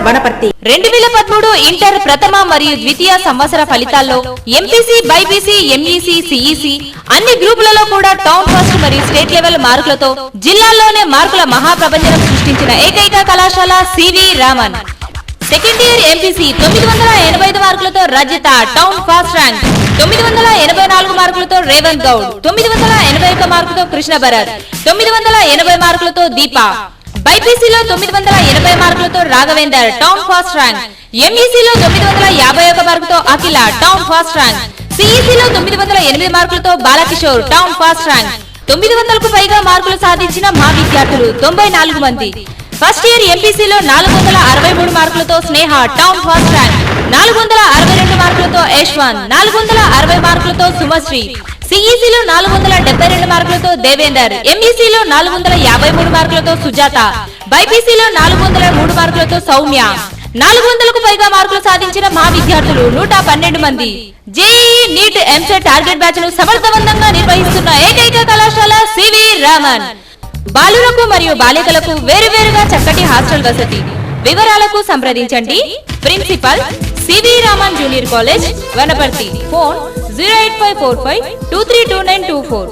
Wanaparthy. 2013 inter ప్రథమ మరియు ద్వితీయ సంవత్సర ఫలితాల్లో ఎంపీసీ, బైపీసీ, ఎంఈసీ, సిఈసీ అన్ని గ్రూపులలో కూడా టౌన్ ఫస్ట్ మరియు స్టేట్ లెవెల్ మార్కులతో జిల్లాల్లోనే మార్కుల మహాప్రపంచం సృష్టించిన ఏకైక కళాశాల C V Raman. Second year MPC 985 మార్కులతో రజిత టౌన్ ఫస్ట్ ర్యాంక్, 984 మార్కులతో రేవంత్ గౌడ్, 981 మార్కులతో కృష్ణ భరత్, 980 మార్కులతో దీప. బైపీసీలో 980 మార్కులతో రాఘవేందర్ టౌన్ ఫస్ట్ ర్యాంక్, ఎంఈసీలో 951 మార్కులతో అఖిల టౌన్ ఫస్ట్ ర్యాంక్, సిఈసీలో 908 మార్కులతో బాలకిషోర్ టౌన్ ఫస్ట్ ర్యాంక్. 900కు పైగా మార్కులు సాధించిన మా విద్యార్థులు 94 మంది. ఫస్ట్ ఇయర్ ఎంపీసీలో 463 మార్కులతో స్నేహ టౌన్ ఫస్ట్ ర్యాంక్, 462 మార్కులతో యశ్వంత్, 460 మార్కులతో సుమశ్రీ, సిఈసీలో 472 మార్కులతో దేవేందర్, ఎంఈసీలో 453 మార్కులతో సుజాత, బైపీసీలో 403 మార్కులతో సౌమ్య. 400కు పైగా మార్కులు సాధించిన మా విద్యార్థులు 112 మంది. JEE, NEET, EAMCET target batch ను సమర్థవంతంగా నిర్వహిస్తున్న ఏకైక కళాశాల సివి రామన్. బాలులకు మరియు బాలికలకు వేరువేరుగా చక్కటి హాస్టల్ వసతి. వివరాలకు సంప్రదించండి. Principal, C V Raman junior college, Wanaparthy. Phone 08545 232924.